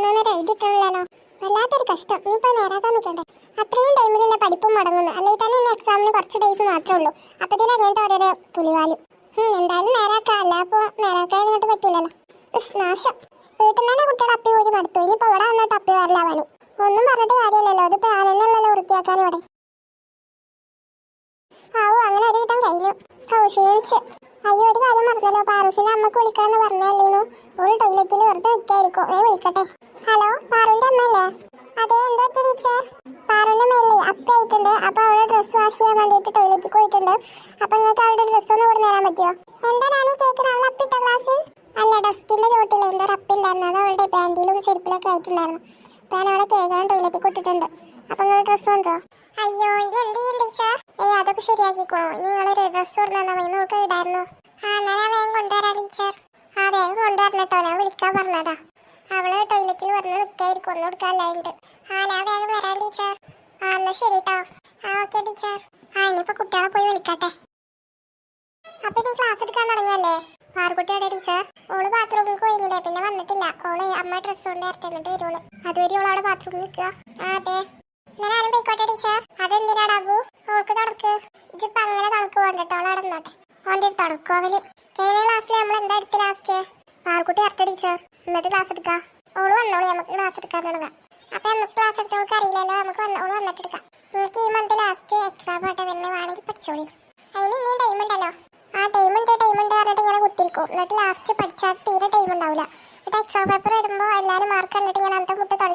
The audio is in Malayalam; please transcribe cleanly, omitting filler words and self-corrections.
വന്നൊരു എഴുതിട്ടുള്ളല്ലോ. വല്ലാത്തൊരു കഷ്ടം. ഇനിയിപ്പോൾ നേരാക്കാൻ നിൽക്കണ്ടേ. അത്രയും ടൈമിലുള്ള പഠിപ്പും മുടങ്ങുന്നു. അല്ലെങ്കിൽ തന്നെ ഇനി എക്സാമിന് കുറച്ച് ഡേയ്സ് മാത്രമേ ഉള്ളൂ. അപ്പത്തിന് അങ്ങനത്തെ ഓരോരോ പുലിവാലി. എന്തായാലും നേരാക്കാം. അല്ല അപ്പോൾ നേരാക്കാൻ എന്നിട്ട് പറ്റൂലല്ലോ. നാശം. വീട്ടിൽ നിന്ന് തന്നെ കുട്ടികൾ അപ്പി പോയി മടുത്തു. ഇനിയിപ്പോൾ ഇവിടെ വന്നിട്ട് അപ്പി വരില്ല പണി. ഒന്നും പറഞ്ഞിട്ട് കാര്യമില്ലല്ലോ. അതിപ്പോൾ ആനെന്നുള്ളല്ലോ വൃത്തിയാക്കാൻ ഇവിടെ. ആവോ അങ്ങനെ ഒരു വിധം കഴിഞ്ഞു. ക്ഷീണിച്ച്. അയ്യോ ഒരു കാര്യം പറഞ്ഞല്ലോ. പാറൂസിന്റെ അമ്മക്ക് വിളിക്കാന്ന് പറഞ്ഞല്ലേന്നു. ഒരു ടോയ്ലറ്റിൽ വെറുതെ നിൽക്കായിരിക്കും. വിളിക്കട്ടെ. ഹലോ, പാറുവിന്റെ അമ്മല്ലേ? അതെ, എന്താ ടീച്ചർ? പാറുവിന്റെ മേലെ അപ്പ ആയിട്ടുണ്ട്. അപ്പൊ അവളെ ഡ്രസ്സ് വാഷ് ചെയ്യാൻ വേണ്ടിയിട്ട് ടോയ്ലറ്റിൽ പോയിട്ടുണ്ട്. അപ്പൊ നിങ്ങൾക്ക് അവളുടെ ഡ്രസ്സ് ഒന്ന് ഇവിടെ നേരാൻ പറ്റുമോ? എന്താ ഞാൻ കേൾക്കുന്നത്? അവൾ അപ്പിട്ട ക്ലാസ് അല്ല, ഡസ്കിന്റെ ചോട്ടിൽ എന്തോ ഒരു അപ്പിണ്ടായിരുന്നു. അത് അവളുടെ പാൻറ്റിലും ചെരുപ്പിലൊക്കെ ആയിട്ടുണ്ടായിരുന്നു. അപ്പൊ ഞാൻ അവളെ കേൾക്കാൻ ടോയ്ലറ്റിൽ കൊട്ടിട്ടുണ്ട്. അപ്പൊ നിങ്ങൾ ഡ്രസ്സ് കൊണ്ടുവോ? അയ്യോ, ഇത് എന്ത് ചെയ്യും ടീച്ചർ? അതൊക്കെ ശരിയാക്കിക്കോളൂ. നിങ്ങളൊരു ഡ്രസ്സ് കൊടുത്താൽ മതി. നിങ്ങൾക്ക് ഇടായിരുന്നു. ഞാൻ വേഗം കൊണ്ടുവരാം ടീച്ചർ. വേഗം കൊണ്ടുവരണം കേട്ടോ. ഞാൻ വിളിക്കാൻ പറഞ്ഞതാ. അവള് ടോയ്ലറ്റിൽ വന്ന് നിൽക്കായിരിക്കും. ഒന്നും കൊടുക്കാനുണ്ട്. ഞാൻ വേഗം വരാം ടീച്ചർ. എന്നാ ശരി കേട്ടോ. Okay teacher. ഇനിയിപ്പോ കുട്ടികളെ പോയി വിളിക്കട്ടെ. അപ്പൊ ഇനി ക്ലാസ് എടുക്കാൻ തുടങ്ങിയല്ലേ? പാർക്കുട്ടിയുടെ ടീച്ചർ ഓള് ബാത്റൂമിൽ പോയിരുന്നില്ലേ, പിന്നെ വന്നിട്ടില്ല. ഓള് അമ്മ ഡ്രസ്സ് കൊണ്ട് ഇറങ്ങിട്ട് വരുള്ളൂ. അതുവരെ ഓളവിടെ ബാത്റൂമിൽ നിൽക്കുക. അതെ, ഞാൻ ആരും പോയിക്കോട്ടെ ടീച്ചർ. അതെന്തിനാ ഡാബു? ഓൾക്ക് തണുക്ക്. ഇജിപ്പോ അങ്ങനെ തണുക്ക് വേണ്ടിട്ടോ. ഓളെ നടന്നോട്ടെ. ഓൻ്റെ ഒരു തണുക്കോവല്. കഴിഞ്ഞ ക്ലാസ്സിൽ നമ്മൾ എന്താ എടുത്ത് ലാസ്റ്റ്? പാർക്കുട്ടി ഇറക്ക ടീച്ചർ. എന്നിട്ട് ക്ലാസ് എടുക്കാം. ഓള് വന്നോളൂ, നമുക്ക് ക്ലാസ് എടുക്കാൻ തുടങ്ങാം. അപ്പൊ നമുക്ക് ക്ലാസ് എടുക്കാൻ നമുക്ക് അറിയില്ലല്ലോ. നമുക്ക് ഓള് വന്നിട്ട് എടുക്കാം. നിങ്ങൾക്ക് ഈ മന്ത് ലാസ്റ്റ് എക്സാം ആട്ടെ വരുന്ന വേണമെങ്കിൽ പഠിച്ചോളി. അതിന് ഇനിയും ടൈം ഉണ്ടല്ലോ. ടൈം ഉണ്ട് പറഞ്ഞിട്ട് ഇങ്ങനെ കുത്തിരിക്കും. എന്നിട്ട് ലാസ്റ്റ് പഠിച്ചാൽ തീരെ ടൈം ഉണ്ടാവില്ല. എന്നിട്ട് എക്സാം പേപ്പർ വരുമ്പോൾ എല്ലാവരും മാർക്ക് കണ്ടിട്ട് ഇങ്ങനെ അന്തം മുട്ട്